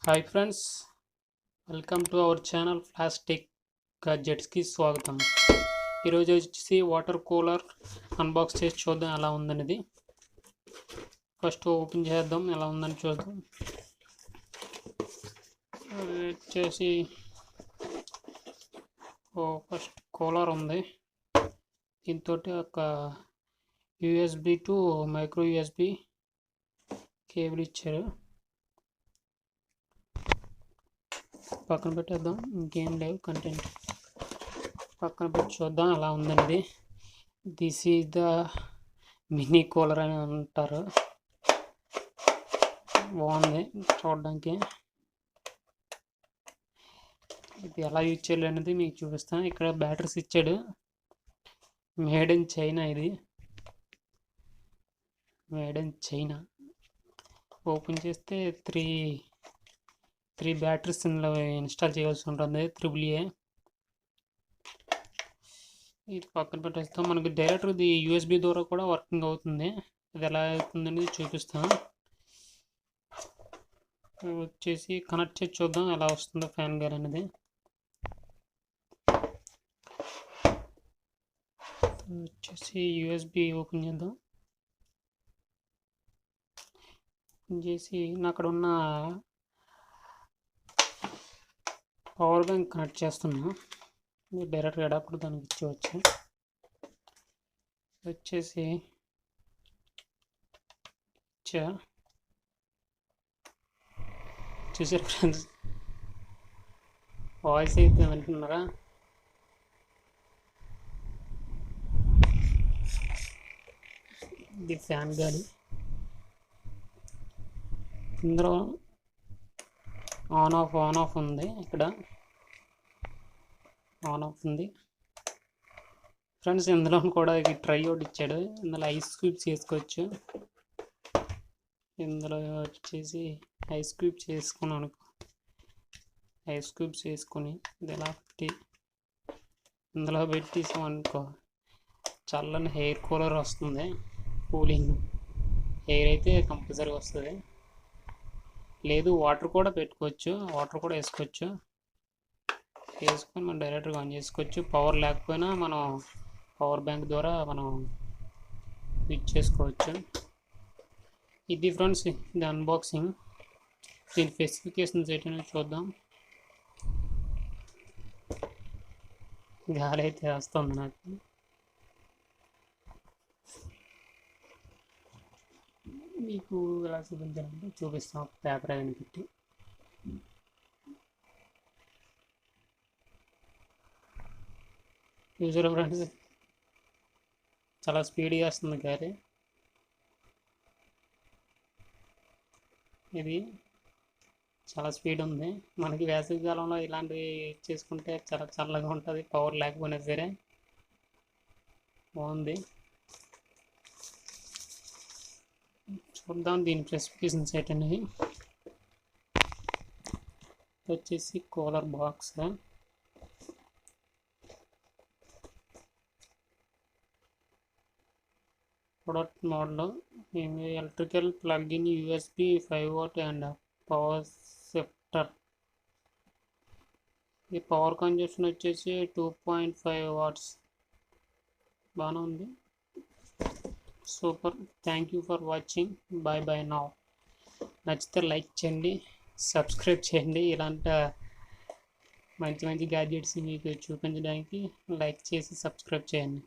Hi friends, welcome to our channel Plastic Gadgets కి స్వాగతం. ఈరోజు వచ్చేసి వాటర్ కూలర్ అన్బాక్స్ చేసి చూద్దాం ఎలా ఉందనేది. ఫస్ట్ ఓపెన్ చేద్దాం, ఎలా ఉందని చూద్దాం. వచ్చేసి ఫస్ట్ కూలర్ ఉంది. దీంతో ఒక USB to micro USB cable ఇచ్చారు. పక్కన పెట్టేద్దాం, ఇంకేం లేవు కంటెంట్. పక్కన పెట్టి చూద్దాం ఎలా ఉందండి. This is the mini cooler అని అంటారు. బాగుంది చూడడానికి. ఇది ఎలా యూజ్ చేయాలి అనేది మీకు చూపిస్తాను. ఇక్కడ బ్యాటరీస్ ఇచ్చాడు. Made in China. ఇది మేడ్ ఇన్ చైనా. ఓపెన్ చేస్తే త్రీ బ్యాటరీస్ ఇందులో ఇన్స్టాల్ చేయాల్సి ఉంటుంది. AAA. ఇది పక్కన పెట్టేస్తాం. మనకి డైరెక్ట్ ఇది USB ద్వారా కూడా వర్కింగ్ అవుతుంది. ఇది ఎలా అవుతుందనేది చూపిస్తాను. వచ్చేసి కనెక్ట్ చేసి చూద్దాం ఎలా వస్తుందో ఫ్యాన్ గేర్ అనేది. వచ్చేసి USB ఓపెన్ చేద్దాం. ఓపెన్ చేసి అక్కడ ఉన్న పవర్ బ్యాంక్ కనెక్ట్ చేస్తున్నా. డైరెక్ట్గా అడాప్టర్ దానికి ఇచ్చేవచ్చు. వచ్చేసి చూసారు ఫ్రెండ్స్, వాయిస్ అయితే వింటున్నారా? ఇది ఫ్యాన్ గాలి. ఇందులో ఆన్ ఆఫ్ ఉంది. ఇక్కడ ఆన్ ఆఫ్ ఉంది ఫ్రెండ్స్. ఇందులో కూడా ఇది ట్రైయోడ్ ఇచ్చాడు. ఇందులో ఐస్ క్యూబ్స్ చేసుకోవచ్చు. ఇందులో వచ్చేసి ఐస్ క్యూబ్స్ వేసుకున్నాను. ఐస్ క్యూబ్స్ వేసుకొని ఇది ఎలా పెట్టి ఇందులో పెట్టేసామనుకో చల్లని హెయిర్ కూలర్ వస్తుంది. కూలింగ్ హెయిర్ అయితే కంపల్సరీగా వస్తుంది. లేదు వాటర్ కూడా పెట్టుకోవచ్చు, వాటర్ కూడా వేసుకోవచ్చు. వేసుకొని మనం డైరెక్ట్గా ఆన్ చేసుకోవచ్చు. పవర్ లేకపోయినా మనం పవర్ బ్యాంక్ ద్వారా మనం యూజ్ చేసుకోవచ్చు. ఇది ఫ్రెండ్స్ ఇది అన్బాక్సింగ్. దీని స్పెసిఫికేషన్స్ ఏంటనేది చూద్దాం. గాలి అయితే వస్తుంది నాకు. మీకు ఎలా చూపించాలంటే చూపిస్తాం. పేపర్ ఏదైనా పెట్టి యూజర్ ఫ్రెండ్స్ చాలా స్పీడ్గా వస్తుంది గాలి. ఇది చాలా స్పీడ్ ఉంది. మనకి వేసవికాలంలో ఇలాంటివి చేసుకుంటే చాలా చల్లగా ఉంటుంది. పవర్ లేకపోయినా సరే బాగుంది. చూద్దాం దీని స్పెసిఫికేషన్స్ ఏంటనేది. వచ్చేసి cooler box, product model, electrical plug in USB 5V and power shifter. ఈ పవర్ కన్జంప్షన్ వచ్చేసి 2.5 watts. బాగానే ఉంది. Super. Thank you for watching. By now. నచ్చితే లైక్ చేయండి, సబ్స్క్రైబ్ చేయండి. ఇలాంటి మంచి గ్యాడ్జెట్స్ మీకు చూపించడానికి లైక్ చేసి సబ్స్క్రైబ్ చేయండి.